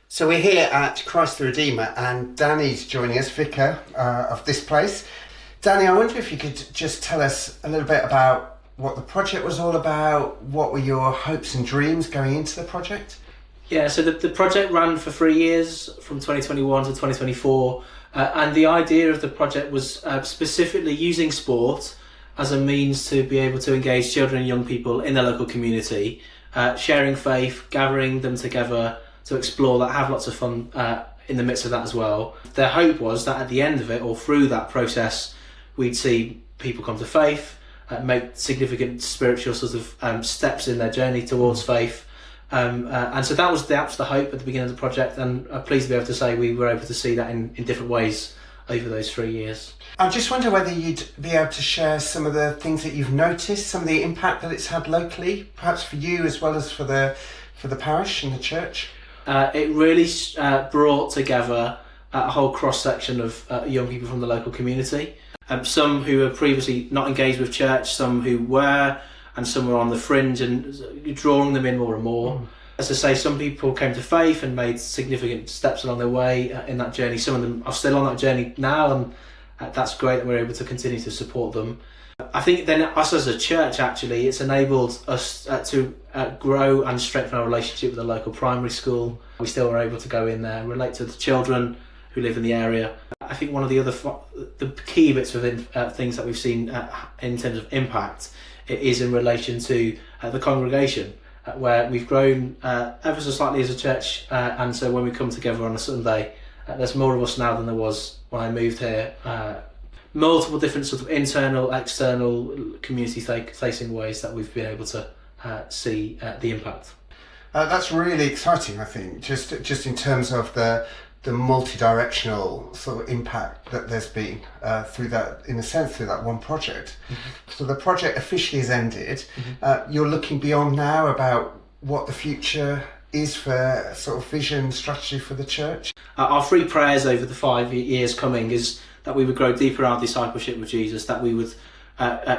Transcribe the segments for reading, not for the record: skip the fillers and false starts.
So we're here at Christ the Redeemer and Danny's joining us, vicar of this place. Danny, I wonder if you could just tell us a little bit about what the project was all about. What were your hopes and dreams going into the project? Yeah, so the project ran for 3 years, from 2021 to 2024, and the idea of the project was specifically using sport as a means to be able to engage children and young people in their local community, sharing faith, gathering them together to explore that, have lots of fun in the midst of that as well. Their hope was that at the end of it, or through that process, we'd see people come to faith, make significant spiritual sort of steps in their journey towards faith. And so that was the hope at the beginning of the project, and I'm pleased to be able to say we were able to see that in different ways over those 3 years. I just wonder whether you'd be able to share some of the things that you've noticed, some of the impact that it's had locally, perhaps for you as well as for the parish and the church. It really brought together a whole cross-section of young people from the local community. Some who were previously not engaged with church, some who were, and some were on the fringe, and drawing them in more and more. As I say, some people came to faith and made significant steps along their way in that journey. Some of them are still on that journey now, and that's great that we're able to continue to support them. I think then us as a church, actually, it's enabled us to grow and strengthen our relationship with the local primary school. We still are able to go in there and relate to the children who live in the area. I think one of the key bits within things that we've seen in terms of impact is in relation to the congregation, where we've grown ever so slightly as a church, and so when we come together on a Sunday, there's more of us now than there was when I moved here. Multiple different sort of internal, external, community-facing ways that we've been able to see the impact. That's really exciting, I think, just in terms of the multi-directional sort of impact that there's been through that, in a sense, through that one project. Mm-hmm. So the project officially has ended. Mm-hmm. You're looking beyond now about what the future is for sort of vision, strategy for the church. Our 3 prayers over the 5 years coming is that we would grow deeper in our discipleship with Jesus, that we would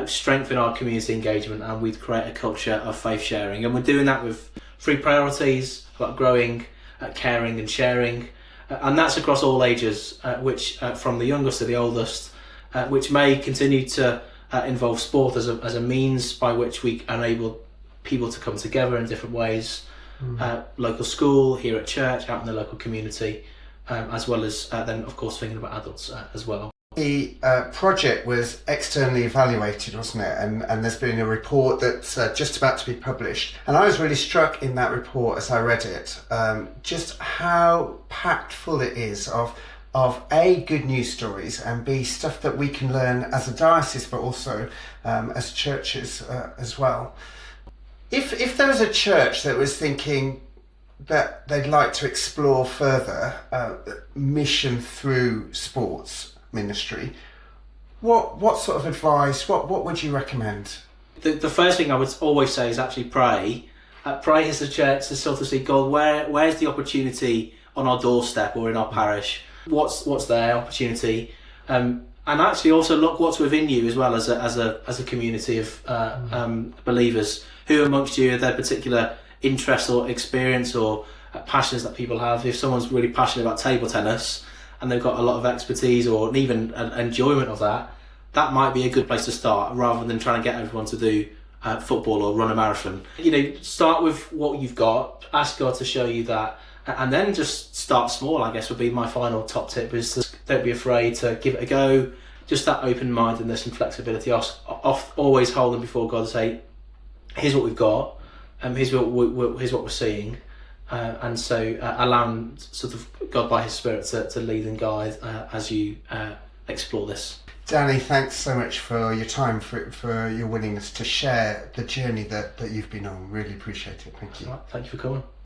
strengthen our community engagement, and we'd create a culture of faith sharing. And we're doing that with 3 priorities about growing, caring and sharing. And that's across all ages, which from the youngest to the oldest, which may continue to involve sport as a means by which we enable people to come together in different ways. Local school, here at church, out in the local community, as well as then of course thinking about adults as well. The project was externally evaluated, wasn't it? And there's been a report that's just about to be published. And I was really struck in that report as I read it, just how packed full it is of A, good news stories, and B, stuff that we can learn as a diocese, but also as churches as well. If there was a church that was thinking that they'd like to explore further mission through sports ministry, what sort of advice, what would you recommend? The first thing I would always say is actually pray. Pray as a church to sort of see, God, where's the opportunity on our doorstep or in our parish? What's their opportunity? And actually also look what's within you as well as a community of believers. Who amongst you are their particular interests or experience or passions that people have? If someone's really passionate about table tennis and they've got a lot of expertise or even an enjoyment of that, that might be a good place to start, rather than trying to get everyone to do football or run a marathon. Start with what you've got, ask God to show you that, and then just start small, I guess would be my final top tip, is to don't be afraid to give it a go. Just that open-mindedness and flexibility. Always hold them before God and say, here's what we've got, here's what we're seeing, and so allowing sort of God by his Spirit to lead and guide as you explore this. Danny, thanks so much for your time, for your willingness to share the journey that you've been on. Really appreciate it. Thank you. Thank you for coming.